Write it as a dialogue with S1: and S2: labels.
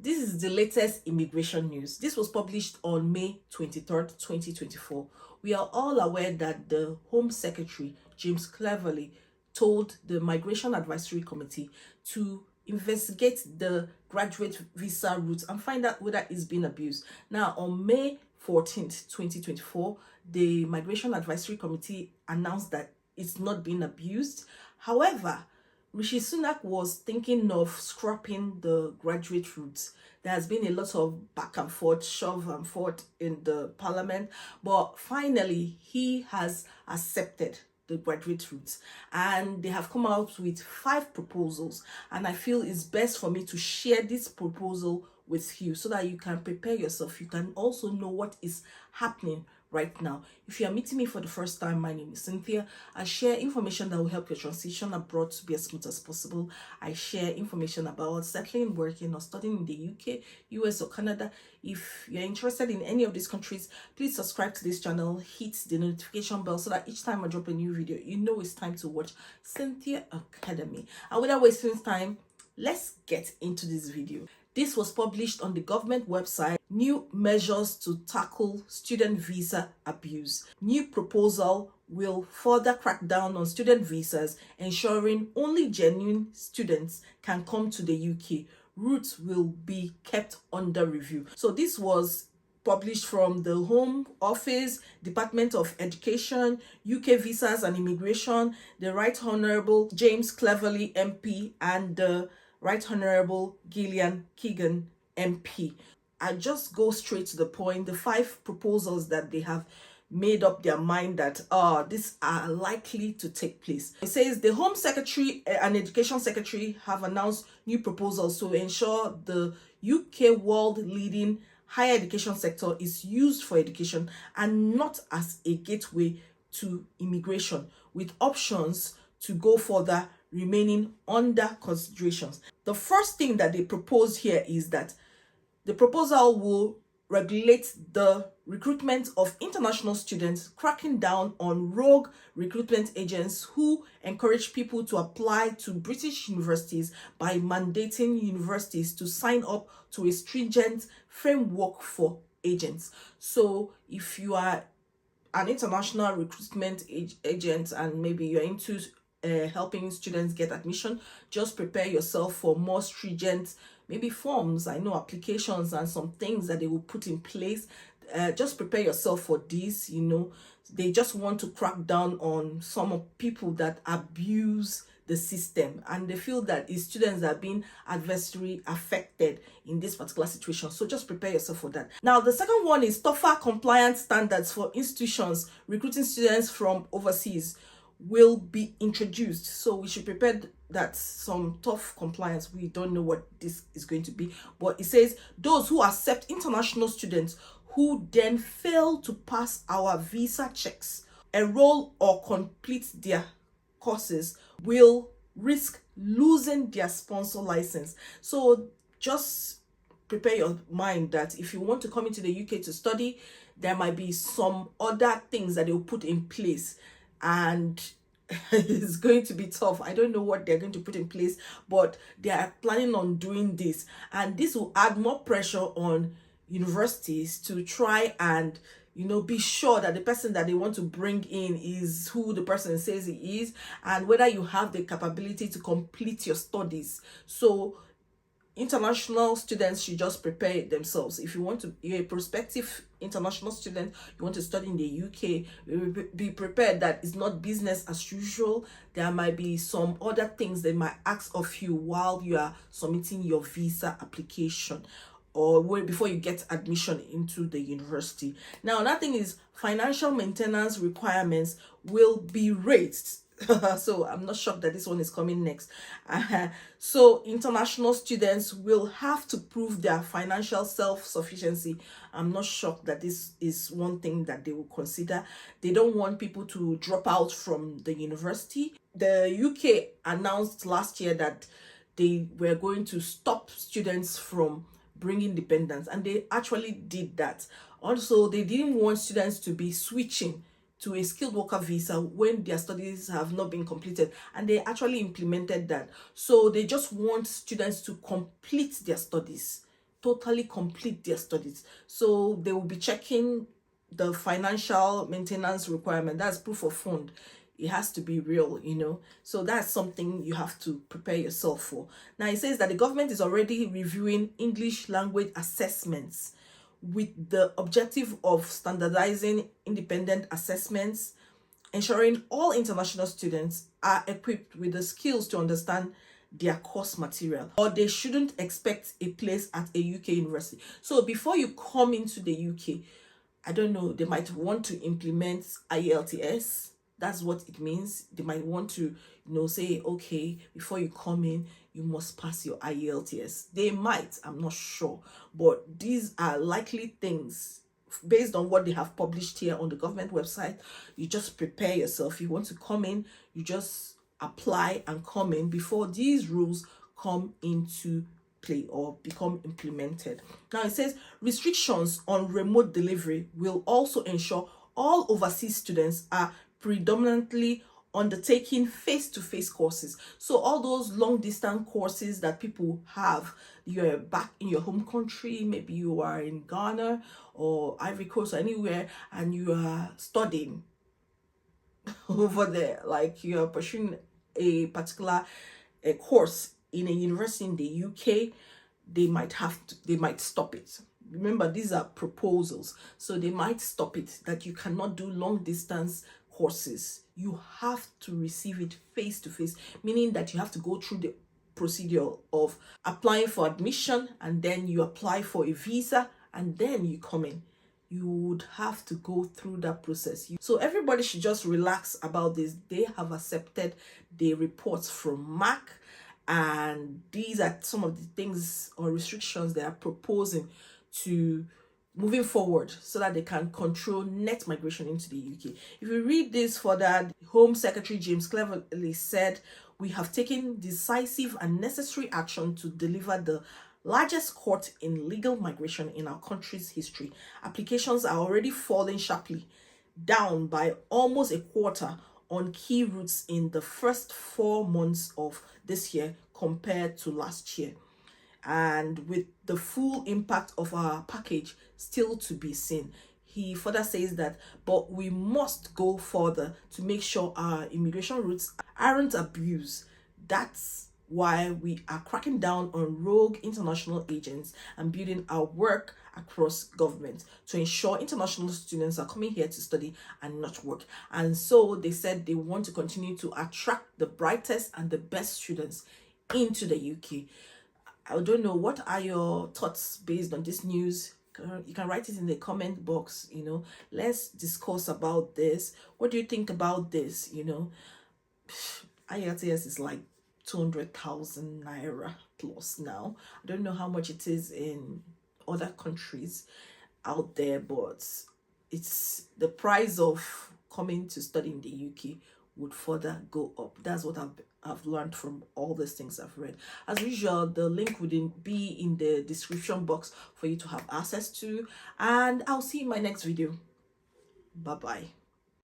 S1: This is the latest immigration news. This was published on May 23rd, 2024. We are all aware that the Home Secretary, James Cleverly, told the Migration Advisory Committee to investigate the graduate visa route and find out whether it's been abused. Now, on May 14th, 2024, the Migration Advisory Committee announced that it's not been abused. However, Rishi Sunak was thinking of scrapping the graduate route. There has been a lot of back and forth, shove and forth in the parliament, but finally he has accepted the graduate route, and they have come out with 5 proposals, and I feel it's best for me to share this proposal with you so that you can prepare yourself. You can also know what is happening right now. If you are meeting me for the first time, my name is Cynthia. I share information that will help your transition abroad to be as smooth as possible. I share information about settling, working, or studying in the UK, US, or Canada. If you're interested in any of these countries, please subscribe to this channel, hit the notification bell so that each time I drop a new video, you know it's time to watch Cynthia Academy. And without wasting time, let's get into this video. This was published on the government website. New measures to tackle student visa abuse. New proposal will further crack down on student visas, ensuring only genuine students can come to the UK. Routes will be kept under review. So this was published from the Home Office, Department of Education, UK Visas and Immigration, the Right Honourable James Cleverly MP, and the Right Honourable Gillian Keegan MP. I just go straight to the point. The 5 proposals that they have made up their mind that these are likely to take place. It says the Home Secretary and Education Secretary have announced new proposals to ensure the UK world leading higher education sector is used for education and not as a gateway to immigration, with options to go further remaining under considerations. The first thing that they propose here is that the proposal will regulate the recruitment of international students, cracking down on rogue recruitment agents who encourage people to apply to British universities by mandating universities to sign up to a stringent framework for agents. So if you are an international recruitment agent and maybe you're into helping students get admission, just prepare yourself for more stringent maybe forms, I know, applications and some things that they will put in place. Just prepare yourself for this. They just want to crack down on some of people that abuse the system, and they feel that it's students that are being adversely affected in this particular situation. So just prepare yourself for that. Now, the second one is tougher compliance standards for institutions recruiting students from overseas will be introduced. So we should prepare that some tough compliance. We don't know what this is going to be, but it says those who accept international students who then fail to pass our visa checks, enroll or complete their courses will risk losing their sponsor license. So just prepare your mind that if you want to come into the UK to study, there might be some other things that they'll put in place, and it's going to be tough. I don't know what they're going to put in place, but they are planning on doing this, and this will add more pressure on universities to try and be sure that the person that they want to bring in is who the person says he is, and whether you have the capability to complete your studies. So international students should just prepare themselves. If you're a prospective international student, you want to study in the UK, be prepared that it's not business as usual. There might be some other things they might ask of you while you are submitting your visa application, or before you get admission into the university. Now, another thing is financial maintenance requirements will be raised. So I'm not shocked that this one is coming next. So international students will have to prove their financial self-sufficiency. I'm not shocked that this is one thing that they will consider. They don't want people to drop out from the university. The UK announced last year that they were going to stop students from bringing dependents, and they actually did that. Also, they didn't want students to be switching to a skilled worker visa when their studies have not been completed, and they actually implemented that. So they just want students to complete their studies totally complete their studies. So they will be checking the financial maintenance requirement. That's proof of fund. It has to be real, so that's something you have to prepare yourself for. Now it says that the government is already reviewing English language assessments with the objective of standardizing independent assessments, ensuring all international students are equipped with the skills to understand their course material, or they shouldn't expect a place at a UK university. So before you come into the UK, I don't know, they might want to implement IELTS. That's what it means. They might want to, say, okay, before you come in, you must pass your IELTS. They might, I'm not sure. But these are likely things based on what they have published here on the government website. You just prepare yourself. If you want to come in, you just apply and come in before these rules come into play or become implemented. Now it says restrictions on remote delivery will also ensure all overseas students are predominantly undertaking face-to-face courses. So all those long distance courses that people have, you're back in your home country, maybe you are in Ghana or Ivory Coast or anywhere, and you are studying over there, like you're pursuing a particular course in a university in the UK, they might stop it. Remember, these are proposals, so they might stop it, that you cannot do long distance courses. You have to receive it face to face, meaning that you have to go through the procedure of applying for admission, and then you apply for a visa, and then you come in. You would have to go through that process. So everybody should just relax about this. They have accepted the reports from MAC, and these are some of the things or restrictions they are proposing to moving forward so that they can control net migration into the UK. If you read this further, Home Secretary James Cleverly said, "We have taken decisive and necessary action to deliver the largest court in legal migration in our country's history. Applications are already falling sharply, down by almost a quarter on key routes in the first 4 months of this year compared to last year, and with the full impact of our package still to be seen." He further says that, but we must go further to make sure our immigration routes aren't abused. That's why we are cracking down on rogue international agents and building our work across government to ensure international students are coming here to study and not work. And so they said they want to continue to attract the brightest and the best students into the UK. I don't know, what are your thoughts based on this news? You can write it in the comment box. Let's discuss about this. What do you think about this? IELTS is like 200,000 naira plus now. I don't know how much it is in other countries out there, but it's the price of coming to study in the UK would further go up. That's what I've learned from all these things I've read. As usual, the link would be in the description box for you to have access to, and I'll see you in my next video. Bye bye.